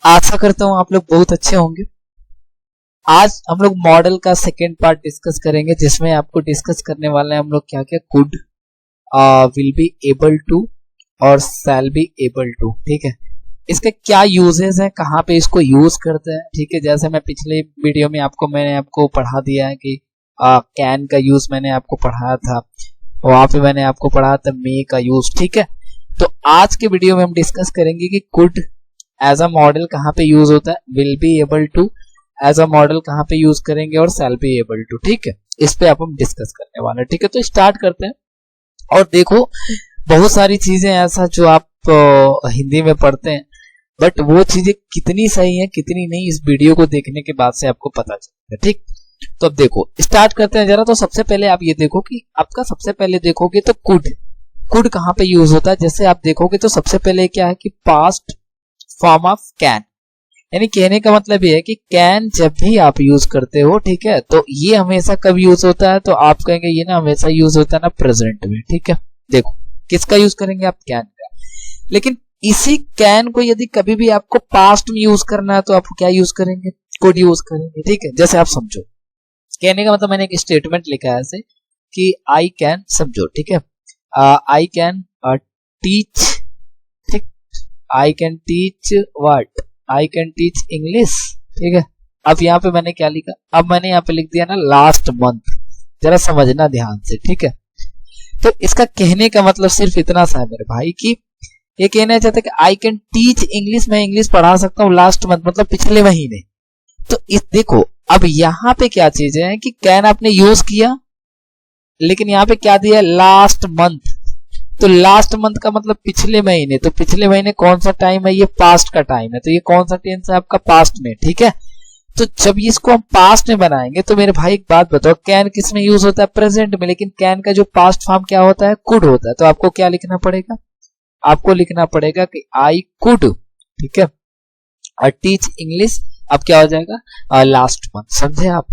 आशा करता हूँ आप लोग बहुत अच्छे होंगे। आज हम लोग मॉडल का सेकेंड पार्ट डिस्कस करेंगे, जिसमें आपको डिस्कस करने वाले हैं हम लोग क्या क्या could, will be able to और शैल बी एबल टू। ठीक है, इसके क्या यूजेस हैं, कहाँ पे इसको यूज करते हैं। ठीक है, जैसे मैं पिछले वीडियो में मैंने आपको पढ़ा दिया है कि कैन का यूज मैंने आपको पढ़ाया था, वहां पे मैंने आपको पढ़ाया था मे का यूज। ठीक है, तो आज के वीडियो में हम डिस्कस करेंगे कि कुड एज अ मॉडल कहाँ पे यूज होता है, will be able to as a model कहाँ पे यूज करेंगे और शैल बी एबल टू। ठीक है, इस पे आप हम डिस्कस करने वाले हैं। ठीक है, तो स्टार्ट करते हैं। और देखो, बहुत सारी चीजें ऐसा जो आप हिंदी में पढ़ते हैं, बट वो चीजें कितनी सही है कितनी नहीं, इस वीडियो को देखने के बाद से आपको पता चलेगा। ठीक, तो अब देखो स्टार्ट करते हैं जरा। तो सबसे पहले आप ये देखो कि आपका सबसे पहले देखोगे तो कुड कहाँ पे यूज होता है। जैसे आप देखोगे तो सबसे पहले क्या है कि पास्ट फॉर्म ऑफ कैन, यानी कहने का मतलब ये है कि कैन जब भी आप यूज करते हो, ठीक है, तो ये हमेशा कब यूज होता है, तो आप कहेंगे ये ना हमेशा यूज होता है ना प्रेजेंट में। ठीक है, देखो किसका यूज करेंगे आप, कैन का। लेकिन इसी कैन को यदि कभी भी आपको पास्ट में यूज करना है तो आप क्या यूज करेंगे, कुड यूज करेंगे। ठीक है, जैसे आप समझो, कहने का मतलब मैंने एक स्टेटमेंट लिखा है ऐसे कि आई कैन, समझो, ठीक है, आई कैन टीच, ठीक, I can teach what, I can teach English. ठीक है, अब यहाँ पे मैंने क्या लिखा, अब मैंने यहाँ पे लिख दिया ना लास्ट मंथ, जरा समझना ध्यान से। ठीक है, तो इसका कहने का मतलब सिर्फ इतना सा है मेरे भाई कि ये कहना चाहते हैं कि आई कैन टीच इंग्लिश, मैं इंग्लिश पढ़ा सकता हूँ लास्ट मंथ, मतलब पिछले महीने। तो इस देखो अब यहाँ पे क्या चीज है कि कैन आपने यूज किया, लेकिन यहाँ पे क्या दिया, लास्ट मंथ। तो लास्ट मंथ का मतलब पिछले महीने, तो पिछले महीने कौन सा टाइम है, ये पास्ट का टाइम है, तो ये कौन सा टेंस है आपका, पास्ट में। ठीक है, तो जब इसको हम पास्ट में बनाएंगे तो मेरे भाई एक बात बताओ, कैन किस में यूज होता है, प्रेजेंट में, लेकिन कैन का जो पास्ट फॉर्म क्या होता है, कुड होता है। तो आपको क्या लिखना पड़ेगा, आपको लिखना पड़ेगा कि आई कुड, ठीक है, और टीच इंग्लिश, अब क्या हो जाएगा, लास्ट मंथ। समझे आप।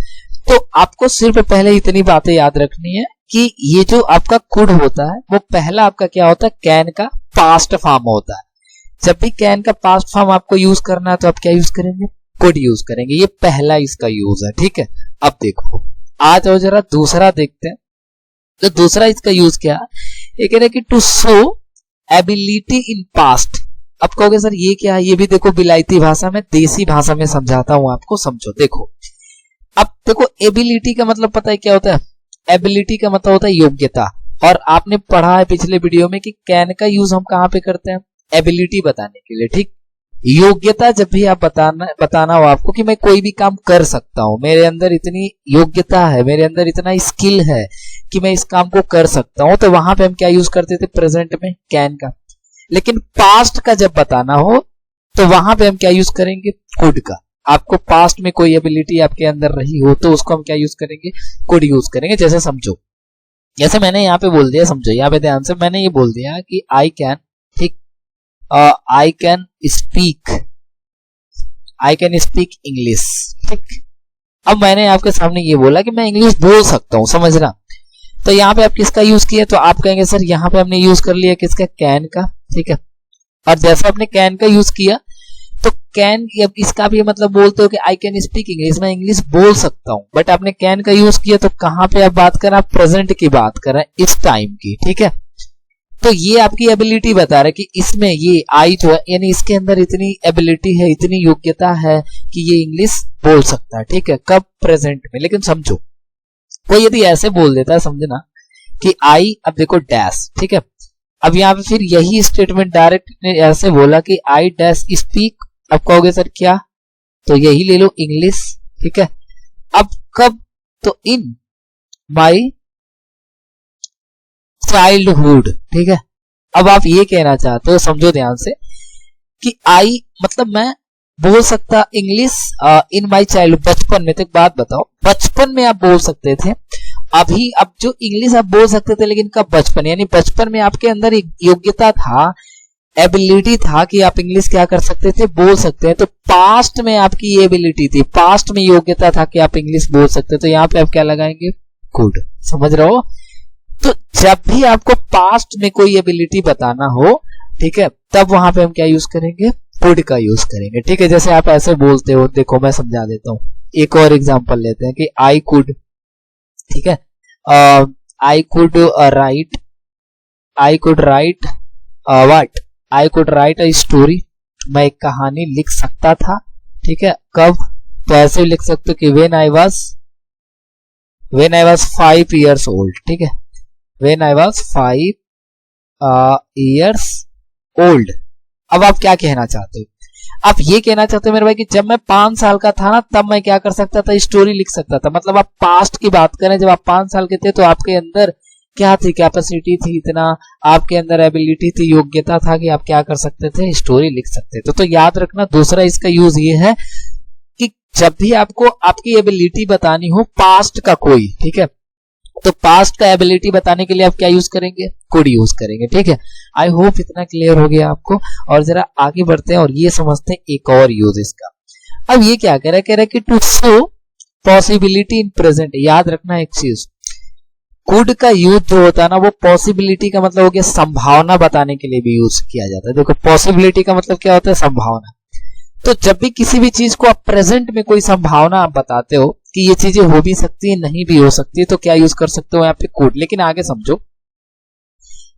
तो आपको सिर्फ पहले इतनी बातें याद रखनी है कि ये जो आपका कुड होता है वो पहला आपका क्या होता है, कैन का पास्ट फॉर्म होता है। जब भी कैन का पास्ट फॉर्म आपको यूज करना है तो आप क्या यूज करेंगे, कुड यूज करेंगे। ये पहला इसका यूज है। ठीक है, अब देखो आ जाओ जरा दूसरा देखते हैं। तो दूसरा इसका यूज क्या है, ये कह रहे कि to show ability in past. अब कहोगे सर ये क्या है, ये भी देखो बिलायती भाषा में, देसी भाषा में समझाता हूं आपको, समझो। देखो अब देखो, एबिलिटी का मतलब पता है क्या होता है, एबिलिटी का मतलब होता है योग्यता। और आपने पढ़ा है पिछले वीडियो में कि कैन का यूज हम कहां पे करते हैं, एबिलिटी बताने के लिए। ठीक, योग्यता जब भी आप बताना हो आपको कि मैं कोई भी काम कर सकता हूं, मेरे अंदर इतनी योग्यता है, मेरे अंदर इतना स्किल है कि मैं इस काम को कर सकता हूं, तो वहां पे हम क्या यूज करते थे, प्रेजेंट में कैन का। लेकिन पास्ट का जब बताना हो तो वहां पे हम क्या यूज करेंगे, कुड का। आपको पास्ट में कोई एबिलिटी आपके अंदर रही हो तो उसको हम क्या यूज करेंगे, कुड यूज करेंगे। जैसे समझो, जैसे मैंने यहाँ पे बोल दिया, समझो यहाँ पे ध्यान से, मैंने ये बोल दिया कि आई कैन, ठीक, I can speak, I can speak English. ठीक, अब मैंने आपके सामने ये बोला कि मैं इंग्लिश बोल सकता हूं, समझना। तो यहाँ पे आप किसका यूज किया, तो आप कहेंगे सर यहाँ पे हमने यूज कर लिया किसका, कैन का। ठीक है, और जैसे आपने कैन का यूज किया तो कैन, अब इसका भी मतलब बोलते हो कि आई कैन स्पीक इंग्लिश, मैं इंग्लिश बोल सकता हूं, बट आपने कैन का यूज किया तो कहां पे आप बात कर रहे हैं, आप प्रेजेंट की बात कर रहे हैं, इस टाइम की। ठीक है, तो ये आपकी एबिलिटी बता रहा है कि इसमें ये आई जो है, यानी इसके अंदर इतनी एबिलिटी है, इतनी योग्यता है कि ये इंग्लिश बोल सकता है। ठीक है, कब, प्रेजेंट में। लेकिन समझो कोई यदि ऐसे बोल देता है, समझना कि आई, अब देखो डैश, ठीक है, अब यहाँ पे फिर यही स्टेटमेंट डायरेक्ट ने ऐसे बोला कि आई डैश स्पीक, अब कहोगे सर क्या, तो यही ले लो इंग्लिश। ठीक है, अब कब, तो इन माई चाइल्डहुड। ठीक है, अब आप ये कहना चाहते हो, समझो ध्यान से, कि आई मतलब मैं बोल सकता इंग्लिश इन माई चाइल्ड, बचपन में। तो एक बात बताओ, बचपन में आप बोल सकते थे, अभी अब जो इंग्लिश आप बोल सकते थे, लेकिन कब, बचपन, यानी बचपन में आपके अंदर एक योग्यता था, एबिलिटी था कि आप इंग्लिश क्या कर सकते थे, बोल सकते हैं। तो पास्ट में आपकी ये एबिलिटी थी, पास्ट में योग्यता था कि आप इंग्लिश बोल सकते, तो यहाँ पे आप क्या लगाएंगे, कुड। समझ रहे हो। तो जब भी आपको पास्ट में कोई एबिलिटी बताना हो, ठीक है, तब वहां पे हम क्या यूज करेंगे, कुड का यूज करेंगे। ठीक है, जैसे आप ऐसे बोलते हो, देखो मैं समझा देता हूँ। एक और एग्जांपल लेते हैं कि आई कुड, ठीक है, I could write, I could write what, I could write a story, मैं एक कहानी लिख सकता था। ठीक है, कब, तो ऐसे लिख सकते हो कि when I was 5 years old। ठीक है, when I was 5 years old। अब आप क्या कहना चाहते हो? आप ये कहना चाहते हो मेरे भाई कि जब मैं 5 साल का था ना, तब मैं क्या कर सकता था, स्टोरी लिख सकता था। मतलब आप पास्ट की बात करें, जब आप 5 साल के थे तो आपके अंदर क्या थी, कैपेसिटी थी, इतना आपके अंदर एबिलिटी थी, योग्यता था कि आप क्या कर सकते थे, स्टोरी लिख सकते थे। तो याद रखना, दूसरा इसका यूज ये है कि जब भी आपको आपकी एबिलिटी बतानी हो पास्ट का कोई, ठीक है, तो पास्ट का एबिलिटी बताने के लिए आप क्या यूज करेंगे, कुड यूज करेंगे। ठीक है, आई होप इतना क्लियर हो गया आपको। और जरा आगे बढ़ते हैं और ये समझते हैं एक और यूज इसका। अब ये क्या कह रहा है कि to show possibility in present. याद रखना एक चीज, कुड का यूज जो होता है ना, वो पॉसिबिलिटी का मतलब हो गया संभावना बताने के लिए भी यूज किया जाता है। देखो पॉसिबिलिटी का मतलब क्या होता है, संभावना। तो जब भी किसी भी चीज को आप प्रेजेंट में कोई संभावना आप बताते हो कि ये चीजें हो भी सकती है, नहीं भी हो सकती है, तो क्या यूज कर सकते हो यहाँ पे, कुड। लेकिन आगे समझो,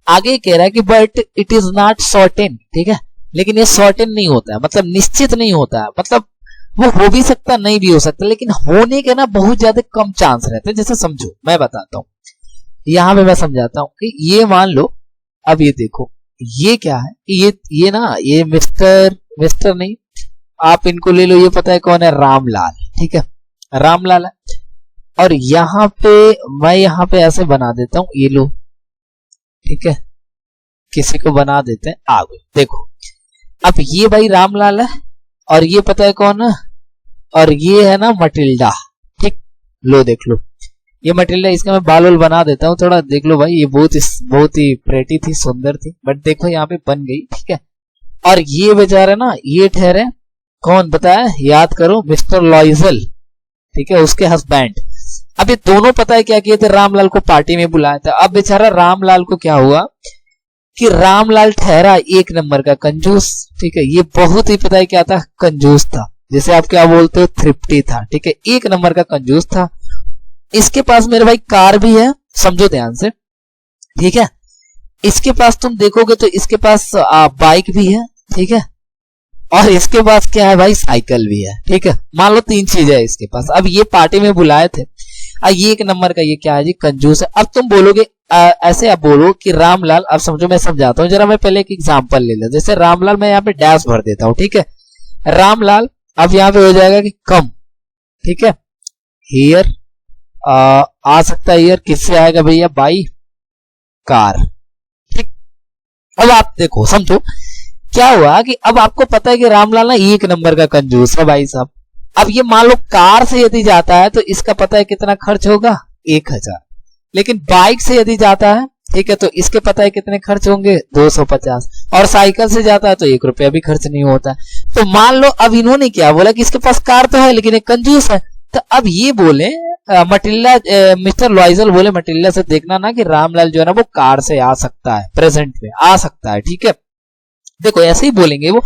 आगे कह रहा है कि but it is not certain. ठीक है, लेकिन ये सर्टेन नहीं होता है, मतलब निश्चित नहीं होता है, मतलब वो हो भी सकता नहीं भी हो सकता, लेकिन होने के ना बहुत ज्यादा कम चांस रहते हैं। जैसे समझो, मैं बताता हूं, यहां पे मैं समझाता हूं कि ये मान लो, अब ये देखो, ये क्या है कि ये ना, ये मिस्टर नहीं, आप इनको ले लो, ये पता है कौन है, रामलाल। ठीक है, रामलाल है। और यहां पे मैं यहां पे ऐसे बना देता हूं, ये लो, ठीक है, किसी को बना देते हैं आगे। देखो अब ये भाई रामलाल है, और ये पता है कौन है, और ये है ना मटिल्डा। ठीक, लो देख लो, ये मटिल्डा, इसका मैं बाल बना देता हूँ थोड़ा, देख लो भाई, ये बहुत ही प्रेटी थी, सुंदर थी, बट देखो यहाँ पे बन गई। ठीक है, और ये बेचारा ना, ये ठहरे कौन बताया, याद करो, मिस्टर लॉइजल। ठीक है, उसके हस्बैंड। अब ये दोनों पता है क्या किए थे, रामलाल को पार्टी में बुलाया था। अब बेचारा रामलाल को क्या हुआ कि रामलाल ठहरा एक नंबर का कंजूस। ठीक है, ये बहुत ही पता है क्या था, कंजूस था, जैसे आप क्या बोलते हो, थ्रिफ्टी था। ठीक है, एक नंबर का कंजूस था। इसके पास मेरे भाई कार भी है, समझो ध्यान से। ठीक है, इसके पास तुम देखोगे तो इसके पास बाइक भी है। ठीक है, और इसके पास क्या है भाई, साइकिल भी है। ठीक है, मान लो 3 चीजें है इसके पास। अब ये पार्टी में बुलाए थे, ये एक नंबर का ये क्या है जी, कंजूस है। अब तुम बोलोगे ऐसे, आप बोलो कि रामलाल, अब समझो मैं समझाता हूँ जरा, मैं पहले एक एग्जांपल ले लेता। जैसे रामलाल, मैं यहाँ पे डैश भर देता हूँ। ठीक है, रामलाल, अब यहाँ पे हो जाएगा कि कम। ठीक है, हियर आ सकता है, हियर किससे आएगा भैया, बाई कार। ठीक, अब आप देखो, समझो क्या हुआ कि अब आपको पता है कि रामलाल ना एक नंबर का कंजूस है भाई साहब। अब ये मान लो कार से यदि जाता है तो इसका पता है कितना खर्च होगा, 1000। लेकिन बाइक से यदि जाता है, ठीक है, तो इसके पता है कितने खर्च होंगे, 250। और साइकिल से जाता है तो 1 रुपया भी खर्च नहीं होता। तो मान लो अब इन्होंने क्या बोला कि इसके पास कार तो है लेकिन एक कंजूस है। तो अब ये बोले मटिल्डा, मिस्टर लॉइजल बोले मटिल्डा से, देखना ना कि रामलाल जो है ना वो कार से आ सकता है, प्रेजेंट में आ सकता है। ठीक है, देखो ऐसे ही बोलेंगे वो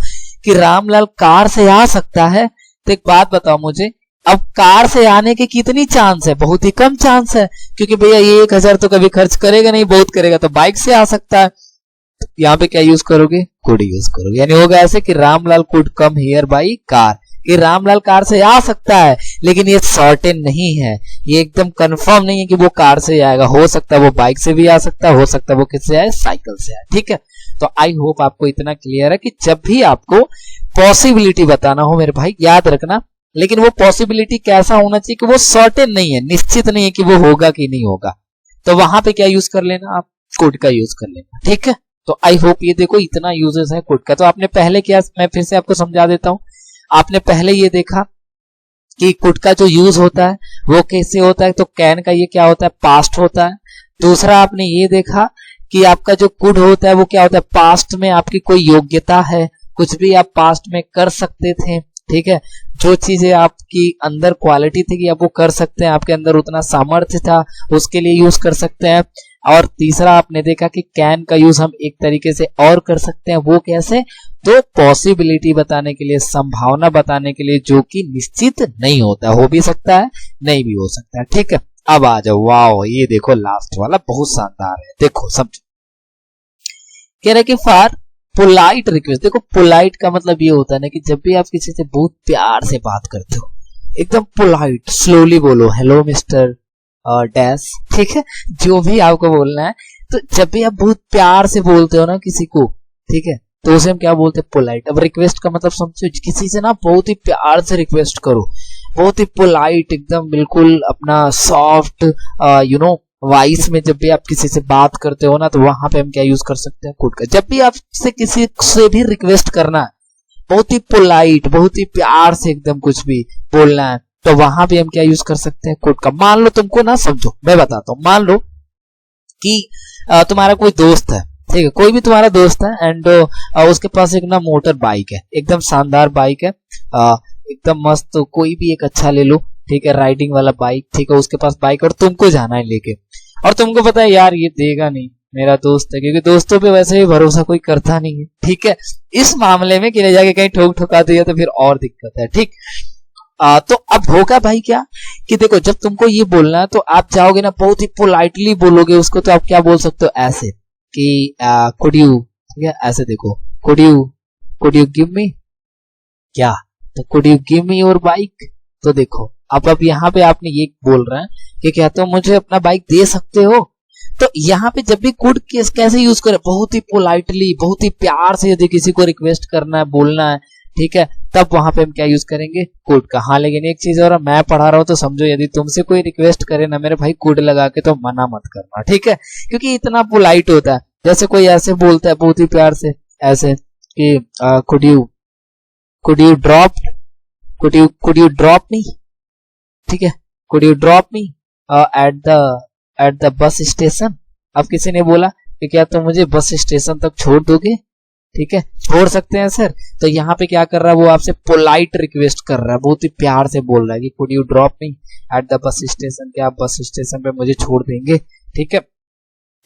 कि रामलाल कार से आ सकता है। तो एक बात बताओ मुझे, अब कार से आने के कितनी चांस है, बहुत ही कम चांस है, क्योंकि भैया ये 1000 तो कभी खर्च करेगा नहीं, बहुत करेगा, तो बाइक से आ सकता है। तो यहाँ पे क्या यूज करोगे, कुड यूज करोगे। यानी होगा ऐसे कि Ramlal could come here by car, कि रामलाल कार से आ सकता है, लेकिन ये सर्टेन नहीं है, ये एकदम कंफर्म नहीं है कि वो कार से आएगा। हो सकता है वो बाइक से भी आ सकता है, हो सकता है वो किससे आए, साइकिल से आए। ठीक है, तो आई होप आपको इतना क्लियर है कि जब भी आपको पॉसिबिलिटी बताना हो मेरे भाई, याद रखना, लेकिन वो पॉसिबिलिटी कैसा होना चाहिए कि वो सर्टेन नहीं है, निश्चित नहीं है कि वो होगा कि नहीं होगा। तो वहां पे क्या यूज कर लेना, आप कुड का यूज कर लेना। ठीक है, तो आई होप ये देखो इतना यूजेस है कुड का। तो आपने पहले क्या, मैं फिर से आपको समझा देता हूं। आपने पहले ये देखा कि कुड का जो यूज होता है वो कैसे होता है, तो कैन का ये क्या होता है, पास्ट होता है। दूसरा आपने ये देखा कि आपका जो कुड होता है वो क्या होता है, पास्ट में आपकी कोई योग्यता है, कुछ भी आप पास्ट में कर सकते थे। ठीक है, जो चीजें आपकी अंदर क्वालिटी थी कि आप वो कर सकते हैं, आपके अंदर उतना सामर्थ्य था, उसके लिए यूज कर सकते हैं। और तीसरा आपने देखा कि कैन का यूज हम एक तरीके से और कर सकते हैं, वो कैसे, तो पॉसिबिलिटी बताने के लिए, संभावना बताने के लिए, जो कि निश्चित नहीं होता, हो भी सकता है नहीं भी हो सकता है। ठीक है, अब आ जाओ, वाओ ये देखो लास्ट वाला बहुत शानदार है, देखो समझो। कह रहे कि फॉर पोलाइट रिक्वेस्ट, देखो पोलाइट का मतलब ये होता है ना कि जब भी आप किसी से बहुत प्यार से बात करते हो, एकदम पोलाइट, स्लोली बोलो, हेलो मिस्टर डैश, ठीक है, जो भी आपको बोलना है। तो जब भी आप बहुत प्यार से बोलते हो ना किसी को, ठीक है, तो उसे हम क्या बोलते हैं, पोलाइट। अब रिक्वेस्ट का मतलब समझो, किसी से ना बहुत ही प्यार से रिक्वेस्ट करो, बहुत ही पोलाइट, एकदम बिल्कुल अपना सॉफ्ट वॉइस में जब भी आप किसी से बात करते हो ना, तो वहां पे हम क्या यूज कर सकते हैं, कुड का। जब भी आपसे किसी से भी रिक्वेस्ट करना है, बहुत ही पोलाइट, बहुत ही प्यार से एकदम कुछ भी बोलना है, तो वहां भी हम क्या यूज कर सकते हैं, कुड का। मान लो तुमको ना, समझो मैं बताता हूं, मान लो कि तुम्हारा कोई दोस्त है, ठीक है, कोई भी तुम्हारा दोस्त है, एंड उसके पास एक ना मोटर बाइक है, एकदम शानदार बाइक है, एकदम मस्त, तो कोई भी एक अच्छा ले लो, ठीक है, राइडिंग वाला बाइक, ठीक है, उसके पास बाइक, और तुमको जाना है लेके, और तुमको पता है यार ये देगा नहीं, मेरा दोस्त है, क्योंकि दोस्तों पे वैसे भी भरोसा कोई करता नहीं है, ठीक है। इस मामले में कि ले जाके कहीं ठोक ठोका दिया तो फिर और दिक्कत है, ठीक। तो अब होगा भाई क्या कि देखो, जब तुमको ये बोलना है तो आप जाओगे ना, बहुत ही पोलाइटली बोलोगे उसको, तो आप क्या बोल सकते हो, ऐसे कि कुड यू, ठीक है, ऐसे देखो, कुड यू गिव मी, क्या, तो could you give me your bike. तो देखो अब यहाँ पे आपने ये बोल रहे हैं कि क्या तुम मुझे अपना बाइक दे सकते हो। तो यहाँ पे जब भी कुड कैसे यूज करें, बहुत ही पोलाइटली, बहुत ही प्यार से यदि किसी को रिक्वेस्ट करना है, बोलना है, ठीक है, तब वहां पे हम क्या यूज करेंगे, कुड का। हाँ लेकिन एक चीज और, मैं पढ़ा रहा हूं तो समझो, यदि तुमसे कोई रिक्वेस्ट करे ना मेरे भाई, कुड लगा के तो मना मत करना, ठीक है, क्योंकि इतना पोलाइट होता है। जैसे कोई ऐसे बोलता है बहुत ही प्यार से, ऐसे कि कुड यू ड्रॉप मी, ठीक है, could you drop me at the bus station. अब किसी ने बोला कि क्या तुम मुझे बस स्टेशन तक छोड़ दोगे, ठीक है, छोड़ सकते हैं सर। तो यहाँ पे क्या कर रहा है, वो आपसे पोलाइट रिक्वेस्ट कर रहा है, बहुत ही प्यार से बोल रहा है कि could you drop me at the bus station, क्या आप बस स्टेशन पे मुझे छोड़ देंगे, ठीक है।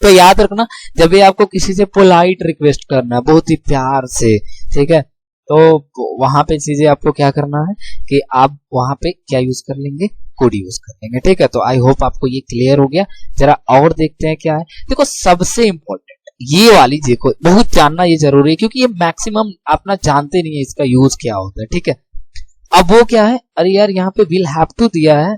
तो याद रखना, जब भी आपको किसी से पोलाइट रिक्वेस्ट करना है, बहुत ही प्यार से, ठीक है, तो वहां पे चीजें आपको क्या करना है कि आप वहां पे क्या यूज कर लेंगे, कुड यूज कर लेंगे, ठीक है। तो आई होप आपको ये क्लियर हो गया। जरा और देखते हैं क्या है। देखो सबसे इंपॉर्टेंट ये वाली देखो, बहुत जानना ये जरूरी है, क्योंकि ये मैक्सिमम आप ना जानते नहीं है इसका यूज क्या होता है, ठीक है। अब वो क्या है, अरे यार यहाँ पे विल हैव टू दिया है,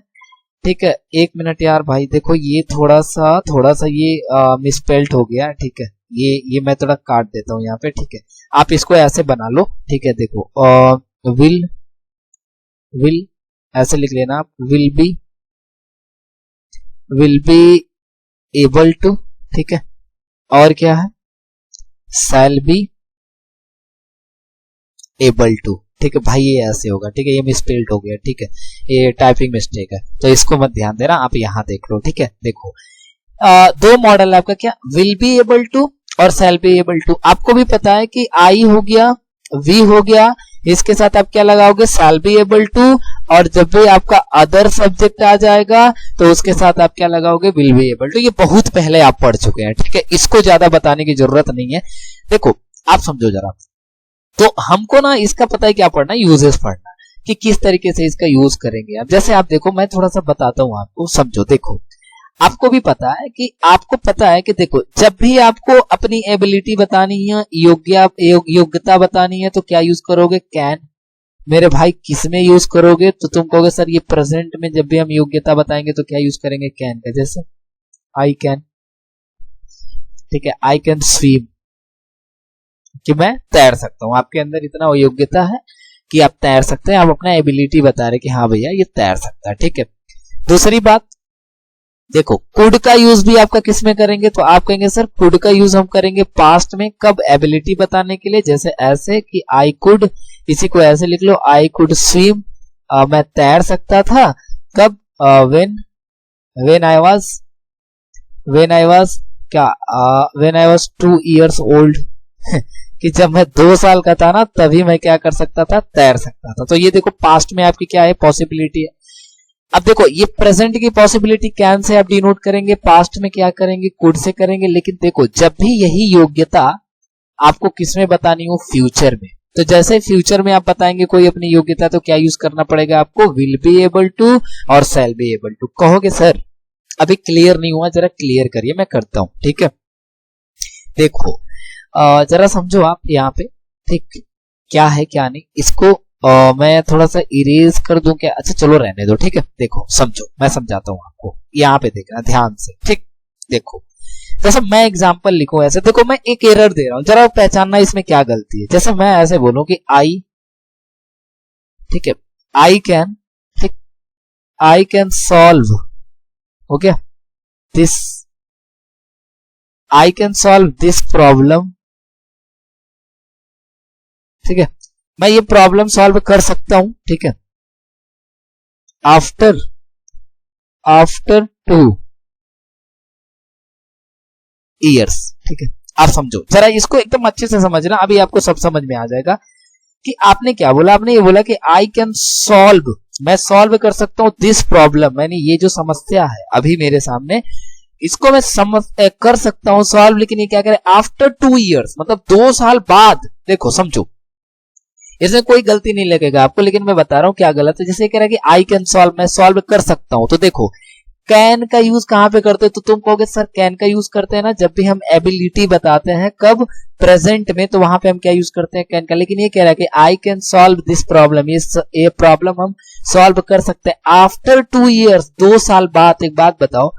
ठीक है, एक मिनट यार भाई, देखो ये थोड़ा सा ये मिसपेल्ट हो गया, ठीक है, ये मैं थोड़ा काट देता हूँ यहाँ पे, ठीक है, आप इसको ऐसे बना लो, ठीक है। देखो विल ऐसे लिख लेना आप, विल बी एबल टू, ठीक है, और क्या है, शैल बी एबल टू, ठीक है भाई, ये ऐसे होगा, ठीक है, ये मिसपेल्ड हो गया, ठीक है, ये टाइपिंग मिस्टेक है, तो इसको मत ध्यान देना, आप यहाँ देख लो, ठीक है। देखो दो मॉडल है आपका, क्या, विल बी एबल टू और शैल बी एबल टू। आपको भी पता है कि आई हो गया, वी हो गया, इसके साथ आप क्या लगाओगे, शैल बी एबल टू, और जब भी आपका अदर सब्जेक्ट आ जाएगा तो उसके साथ आप क्या लगाओगे, विल बी एबल टू। ये बहुत पहले आप पढ़ चुके हैं, ठीक है, इसको ज्यादा बताने की जरूरत नहीं है। देखो आप समझो जरा, तो हमको ना इसका पता है क्या पढ़ना, यूजेस पढ़ना, कि किस तरीके से इसका यूज करेंगे। अब जैसे आप देखो, मैं थोड़ा सा बताता हूं आपको, समझो। देखो आपको भी पता है कि देखो, जब भी आपको अपनी एबिलिटी बतानी है, योग्यता बतानी है, तो क्या यूज करोगे, कैन। मेरे भाई किस में यूज करोगे, तो तुम कहोगे सर ये प्रेजेंट में जब भी हम योग्यता बताएंगे तो क्या यूज करेंगे, कैन का। जैसे आई कैन, ठीक है, आई कैन स्विम, कि मैं तैर सकता हूं। आपके अंदर इतना योग्यता है कि आप तैर सकते हैं, आप अपना एबिलिटी बता रहे कि हाँ भैया ये तैर सकता है, ठीक है। दूसरी बात, देखो कुड का यूज भी आपका किस में करेंगे, तो आप कहेंगे सर कुड का यूज हम करेंगे पास्ट में, कब, एबिलिटी बताने के लिए। जैसे ऐसे कि आई कुड, इसी को ऐसे लिख लो, आई कुड स्विम, मैं तैर सकता था, कब, when I was 2 years old कि जब मैं 2 साल का था ना, तभी मैं क्या कर सकता था, तैर सकता था। तो ये देखो पास्ट में आपकी क्या है, पॉसिबिलिटी है। अब देखो ये प्रेजेंट की पॉसिबिलिटी कैन से आप डिनोट करेंगे, पास्ट में क्या करेंगे, कुड से करेंगे, लेकिन देखो जब भी यही योग्यता आपको किसमें बतानी हो, फ्यूचर में, तो जैसे फ्यूचर में आप बताएंगे कोई अपनी योग्यता तो क्या यूज करना पड़ेगा आपको, विल बी एबल टू और शैल बी एबल टू। कहोगे सर अभी क्लियर नहीं हुआ, जरा क्लियर करिए, मैं करता हूं, ठीक है। देखो जरा समझो आप यहाँ पे, ठीक, क्या है क्या नहीं, इसको मैं थोड़ा सा इरेज कर दूं क्या, अच्छा चलो रहने दो, ठीक है। देखो समझो, मैं समझाता हूं आपको, यहाँ पे देखना ध्यान से, ठीक। देखो जैसे मैं एग्जांपल लिखूं ऐसे, देखो मैं एक एरर दे रहा हूं, जरा पहचानना इसमें क्या गलती है। जैसे मैं ऐसे बोलूं कि आई, ठीक है, आई कैन, ठीक, आई कैन सॉल्व, हो गया, this, I can solve this problem, ठीक है, मैं ये प्रॉब्लम सॉल्व कर सकता हूं, ठीक है, आफ्टर 2 years, ठीक है। आप समझो जरा इसको एकदम अच्छे से समझना, अभी आपको सब समझ में आ जाएगा कि आपने क्या बोला। आपने ये बोला कि आई कैन सॉल्व, मैं सॉल्व कर सकता हूं दिस प्रॉब्लम, मैंने ये जो समस्या है अभी मेरे सामने, इसको मैं कर सकता हूं सॉल्व, लेकिन ये क्या करे, आफ्टर 2 years, मतलब 2 साल बाद। देखो समझो इसमें कोई गलती नहीं लगेगा आपको, लेकिन मैं बता रहा हूं क्या गलत है। जैसे कह रहा है कि आई कैन सॉल्व, मैं सॉल्व कर सकता हूं, तो देखो कैन का यूज कहां पे करते हैं, तो तुम कहोगे सर कैन का यूज करते हैं ना जब भी हम एबिलिटी बताते हैं, कब, प्रेजेंट में, तो वहां पे हम क्या यूज करते हैं, कैन का। लेकिन ये कह रहा है कि I can solve this problem, ये प्रॉब्लम हम सॉल्व कर सकते हैं आफ्टर 2 years, 2 साल बाद। एक बात बताओ,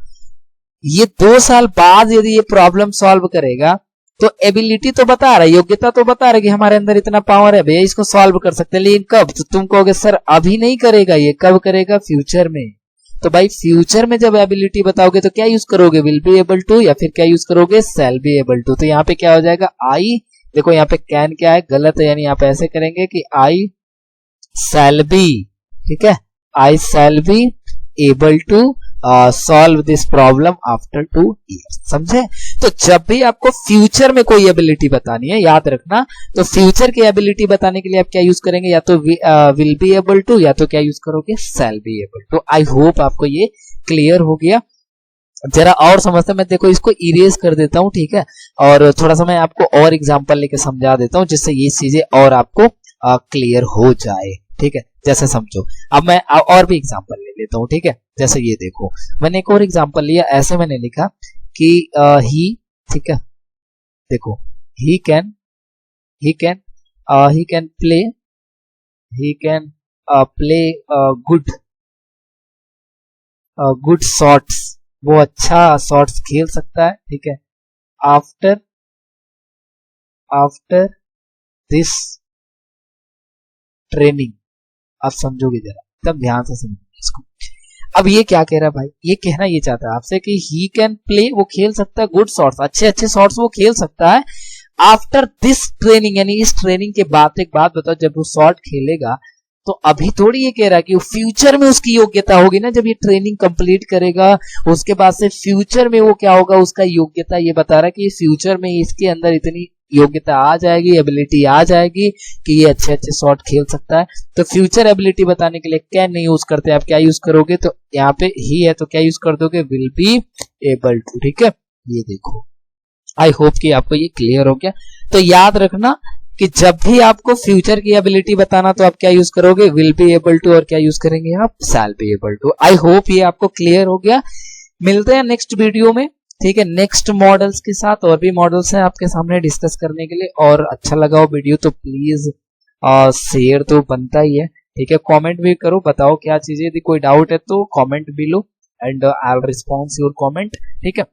ये 2 साल बाद यदि ये प्रॉब्लम सॉल्व करेगा तो एबिलिटी तो बता रहा है, योग्यता तो बता रहा है कि हमारे अंदर इतना पावर है भैया, इसको सॉल्व कर सकते हैं, लेकिन कब, तो तुम कहोगे सर अभी नहीं करेगा, ये कब करेगा, फ्यूचर में। तो भाई फ्यूचर में जब एबिलिटी बताओगे तो क्या यूज करोगे, विल बी एबल टू, या फिर क्या यूज करोगे, शैल बी एबल टू। तो यहाँ पे क्या हो जाएगा, आई, देखो यहाँ पे कैन क्या है, गलत है, यानी आप ऐसे करेंगे कि आई शैल बी, ठीक है, I shall be able to solve this problem after 2 years, समझे। तो जब भी आपको फ्यूचर में कोई एबिलिटी बतानी है, याद रखना, तो फ्यूचर की एबिलिटी बताने के लिए आप क्या यूज करेंगे, या तो विल बी एबल टू, या तो क्या यूज करोगे, shall be able to. I hope आपको ये क्लियर हो गया। जरा और समझते, मैं देखो इसको इरेज कर देता हूं, ठीक है, और थोड़ा सा मैं आपको और एग्जांपल लेके समझा देता हूं, जिससे ये चीजें और आपको क्लियर हो जाए, ठीक है। जैसे समझो, अब मैं और भी एग्जांपल ले लेता हूं, ठीक है। जैसे ये देखो, मैंने एक और एग्जांपल लिया, ऐसे मैंने लिखा कि ही, ठीक है, देखो he can play, he can play good shots, वो अच्छा शॉट्स खेल सकता है, ठीक है, आफ्टर दिस ट्रेनिंग। आप समझोगे जरा, एकदम ध्यान से समझो इसको। अब ये क्या कह रहा है भाई, ये कहना ये चाहता है आपसे कि ही कैन प्ले, वो खेल सकता है गुड शॉट्स, अच्छे शॉट्स वो खेल सकता है आफ्टर दिस ट्रेनिंग, यानी इस ट्रेनिंग के बाद। एक बात बताओ, जब वो शॉट खेलेगा तो अभी थोड़ी ये कह रहा है कि फ्यूचर में उसकी योग्यता होगी ना, जब ये ट्रेनिंग कंप्लीट करेगा उसके बाद से फ्यूचर में वो क्या होगा, उसका योग्यता ये बता रहा है कि फ्यूचर में इसके अंदर इतनी योग्यता आ जाएगी, एबिलिटी आ जाएगी कि ये अच्छे शॉट खेल सकता है। तो फ्यूचर एबिलिटी बताने के लिए कैन नहीं यूज करते, आप क्या यूज करोगे, तो यहाँ पे ही है तो क्या यूज कर दोगे, विल बी एबल टू, ठीक है। ये देखो, आई होप कि आपको ये क्लियर हो गया। तो याद रखना कि जब भी आपको फ्यूचर की एबिलिटी बताना तो आप क्या यूज करोगे, विल बी एबल टू, और क्या यूज करेंगे आप, shall be able to. I hope ये आपको क्लियर हो गया। मिलते हैं नेक्स्ट वीडियो में, ठीक है, नेक्स्ट मॉडल्स के साथ। और भी मॉडल्स हैं आपके सामने डिस्कस करने के लिए, और अच्छा लगा हो वीडियो तो प्लीज शेयर तो बनता ही है, ठीक है। कमेंट भी करो, बताओ क्या चीजें, यदि कोई डाउट है तो कमेंट भी लो, and I will response your comment, ठीक है।